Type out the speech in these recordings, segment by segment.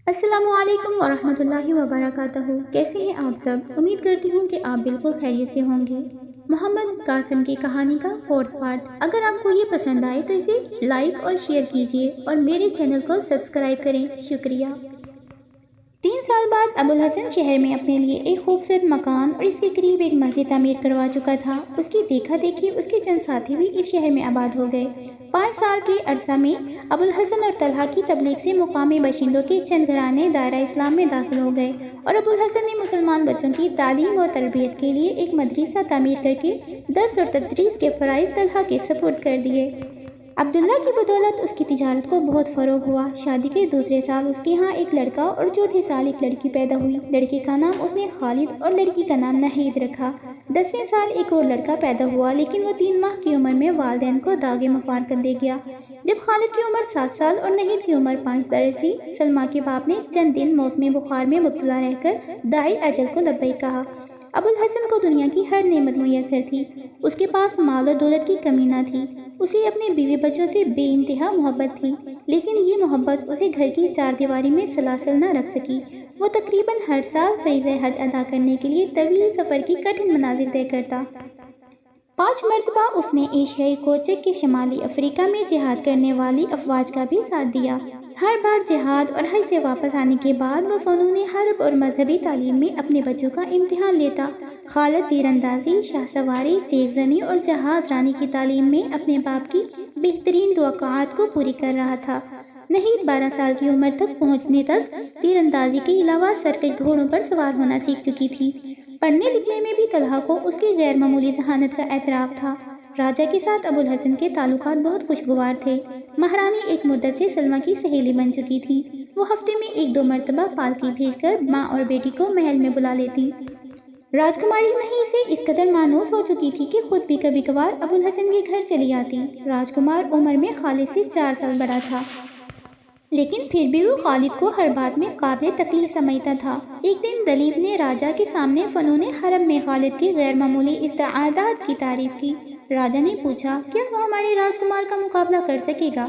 अस्सलामु अलैकुम वरहमतुल्लाहि वबरकातुहू। कैसे हैं आप सब? उम्मीद करती हूँ कि आप बिल्कुल खैरियत से होंगे। मोहम्मद कासिम की कहानी का 4th पार्ट। अगर आपको ये पसंद आए तो इसे लाइक और शेयर कीजिए और मेरे चैनल को सब्सक्राइब करें। शुक्रिया। 3 साल बाद अबुल हसन शहर में अपने लिए एक खूबसूरत मकान और इसके करीब एक मस्जिद तामीर करवा चुका था। उसकी देखा देखी उसके चंद साथी भी इस शहर में आबाद हो गए। 5 साल के अरसा में अबुल हसन और तलहा की तबलीग से मुकामी बाशिंदों के चंद घराने दायरा इस्लाम में दाखिल हो गए और अबुल हसन ने मुसलमान बच्चों की तालीम व तरबियत के लिए एक मदरसा तामीर करके दर्स और तदरीस के फ़राइज़ तलहा के सपुर्द कर दिए। अब्दुल्ला की बदौलत उसकी तिजारत को बहुत फ़रोग हुआ। शादी के दूसरे साल उसके यहाँ एक लड़का और चौथे साल एक लड़की पैदा हुई। लड़के का नाम उसने खालिद और लड़की का नाम नाहिद रखा। 10वें साल एक और लड़का पैदा हुआ, लेकिन वो 3 माह की उम्र में वालिदैन को दागे मुफारकत दे गया। जब खालिद की उम्र 7 साल और नाहिद की उम्र 5 बरस थी, सलमा के बाप ने चंद दिन मौसमी बुखार में मुब्तला रहकर दाई अजल को लब्बैक कहा। अबुल हसन को दुनिया की हर नेमत मुयस्सर थी। उसके पास माल और दौलत की कमी न थी। उसे अपने बीवी बच्चों से बेइंतहा मोहब्बत थी, लेकिन ये मोहब्बत उसे घर की 4 दीवारी में सलासल न रख सकी। वो तकरीबन हर साल फरीज़े हज अदा करने के लिए तवील सफ़र की कठिन मनाज़िल तय करता। 5 मरतबा उसने एशियाई कोचक के शुमाली अफ्रीका में जिहाद करने वाली अफवाज का भी साथ दिया। हर बार जिहाद और हज से वापस आने के बाद वो फ़नून हर्ब और मजहबी तालीम में अपने बच्चों का इम्तिहान लेता। खालिद तीरंदाजी, शाहसवारी, तेज़ज़नी और जहाज रानी की तालीम में अपने बाप की बेहतरीन तवक्कुआत को पूरी कर रहा था। नाहिद 12 साल की उम्र तक पहुँचने तक तीरंदाजी के अलावा सरकश घोड़ों पर सवार होना सीख चुकी थी। पढ़ने लिखने में भी तलहा को उसकी गैर मामूली जहानत का एतराफ़ था। राजा के साथ अबुल हसन के ताल्लुकात बहुत खुशगवार थे। महारानी एक मुद्दत से सलमा की सहेली बन चुकी थी। वो हफ्ते में 1-2 मरतबा पालकी भेजकर माँ और बेटी को महल में बुला लेती। राजकुमारी नहीं से इस कदर मानूस हो चुकी थी कि खुद भी कभी कभार अबुल हसन के घर चली आती। राजकुमार उम्र में खालिद से 4 साल बड़ा था, लेकिन फिर भी वो खालिद को हर बात में काबिल तकलीफ समझता था। एक दिन दलीब ने राजा के सामने फ़नून हरब में खालिद की गैर मामूली इस्तादात की तारीफ की। राजा ने पूछा, क्या वो हमारे राजकुमार का मुकाबला कर सकेगा?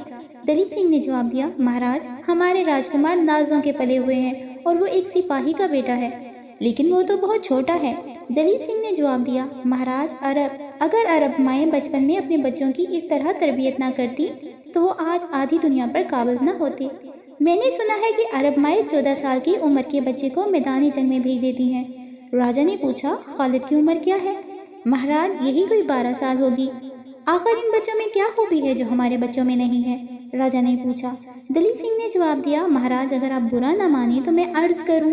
दलीप सिंह ने जवाब दिया, महाराज, हमारे राजकुमार नाजों के पले हुए हैं और वो एक सिपाही का बेटा है, लेकिन वो तो बहुत छोटा है। दलीप सिंह ने जवाब दिया, महाराज, अगर अरब माएँ बचपन में अपने बच्चों की इस तरह तरबियत ना करती तो वो आज आधी दुनिया पर काबिज न होते। मैंने सुना है कि अरब माएँ 14 साल की उम्र के बच्चे को मैदानी जंग में भेज देती हैं। राजा ने पूछा, खालिद की उम्र क्या है? महाराज, यही कोई 12 साल होगी। आखिर इन बच्चों में क्या खूबी है जो हमारे बच्चों में नहीं है? राजा ने पूछा। दलीप सिंह ने जवाब दिया, महाराज, अगर आप बुरा ना माने तो मैं अर्ज करूं।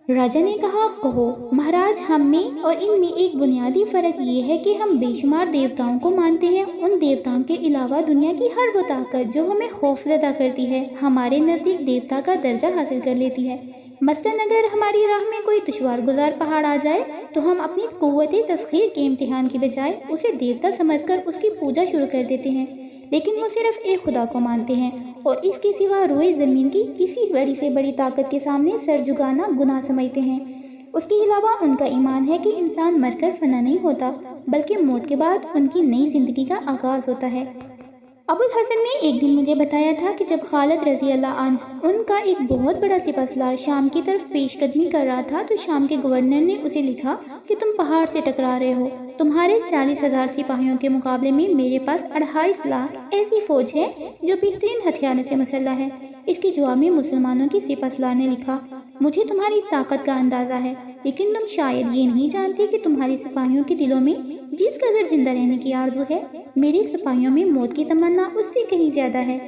राजा ने कहा, कहो। महाराज, हम में और इनमें एक बुनियादी फ़र्क ये है कि हम बेशुमार देवताओं को मानते हैं। उन देवताओं के अलावा दुनिया की हर वो ताकत जो हमें खौफज़दा करती है हमारे नज़दीक देवता का दर्जा हासिल कर लेती है। मसलन अगर हमारी राह में कोई दुश्वार गुजार पहाड़ आ जाए तो हम अपनी क़ुव्वत तस्ख़ीर के इम्तिहान की बजाय उसे देवता समझकर उसकी पूजा शुरू कर देते हैं। लेकिन वो सिर्फ एक खुदा को मानते हैं और इसके सिवा रोए ज़मीन की किसी बड़ी से बड़ी ताकत के सामने सर झुकाना गुनाह समझते हैं। उसके अलावा उनका ईमान है कि इंसान मरकर फना नहीं होता, बल्कि मौत के बाद उनकी नई ज़िंदगी का आगाज़ होता है। अबुल हसन ने एक दिन मुझे बताया था कि जब खालिद रज़ी अल्लाह अन्हु उनका एक बहुत बड़ा सिपहसालार शाम की तरफ पेशकदमी कर रहा था तो शाम के गवर्नर ने उसे लिखा कि तुम पहाड़ से टकरा रहे हो। तुम्हारे 40,000 सिपाहियों के मुकाबले में मेरे पास 2.5 लाख ऐसी फौज है जो बेहतरीन हथियारों से मुसल्लह है। इसके जवाब में मुसलमानों के सिपहसालार ने लिखा, मुझे तुम्हारी ताकत का अंदाज़ा है, लेकिन तुम शायद ये नहीं जानते कि तुम्हारे सिपाहियों के दिलों में जिस कदर जिंदा रहने की आरज़ू है, मेरे सिपाहियों में मौत की तमन्ना उससे कहीं ज़्यादा है।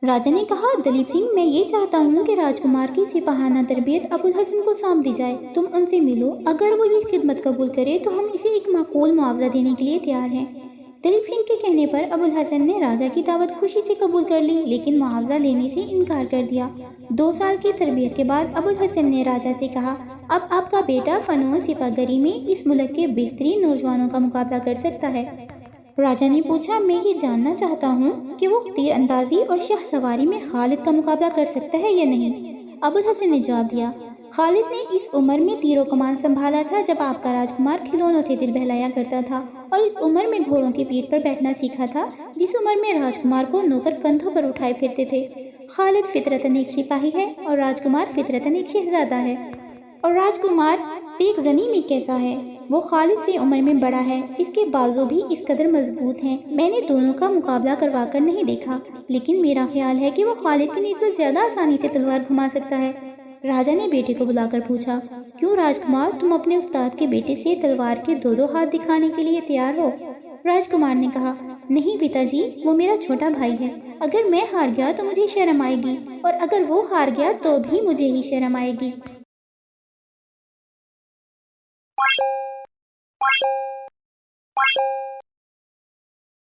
राजा ने कहा, दलीप सिंह, मैं ये चाहता हूँ कि राजकुमार की सिपाहाना तरबियत अबुल हसन को सौंप दी जाए। तुम उनसे मिलो। अगर वो ये खिदमत कबूल करे तो हम इसे एक माकूल मुआवजा देने के लिए तैयार हैं। दलीप सिंह के कहने पर अबुल हसन ने राजा की दावत खुशी से कबूल कर ली, लेकिन मुआवजा लेने से इनकार कर दिया। 2 साल की तरबियत के बाद अबुल हसन ने राजा से कहा, अब आपका बेटा फ़नून सिपाहगरी में इस मुल्क के बेहतरीन नौजवानों का मुकाबला कर सकता है। राजा ने पूछा, मैं ये जानना चाहता हूँ कि वो तीर अंदाजी और शाह सवारी में खालिद का मुकाबला कर सकता है या नहीं। अबुल हसन ने जवाब दिया, खालिद ने इस उम्र में तीरों कमान संभाला था जब आपका राजकुमार खिलौनों से दिल बहलाया करता था, और इस उम्र में घोड़ों की पीठ पर बैठना सीखा था जिस उम्र में राजकुमार को नौकर कंधों पर उठाए फिरते थे। خالد فطرتاً ایک سپاہی ہے اور راجکمار فطرتاً ایک شہزادہ ہے۔ اور راجکمار تیغ زنی میں کیسا ہے؟ وہ خالد سے عمر میں بڑا ہے، اس کے بازو بھی اس قدر مضبوط ہیں۔ میں نے دونوں کا مقابلہ کروا کر نہیں دیکھا، لیکن میرا خیال ہے کہ وہ خالد کی نسبت زیادہ آسانی سے تلوار گھما سکتا ہے۔ راجا نے بیٹے کو بلا کر پوچھا، کیوں راجکمار، تم اپنے استاد کے بیٹے سے تلوار کے دو ہاتھ دکھانے کے لیے تیار ہو؟ راجکمار نے کہا، نہیں پتا جی، وہ میرا چھوٹا بھائی ہے، اگر میں ہار گیا تو مجھے شرم آئے گی، اور اگر وہ ہار گیا تو بھی مجھے ہی شرم آئے گی۔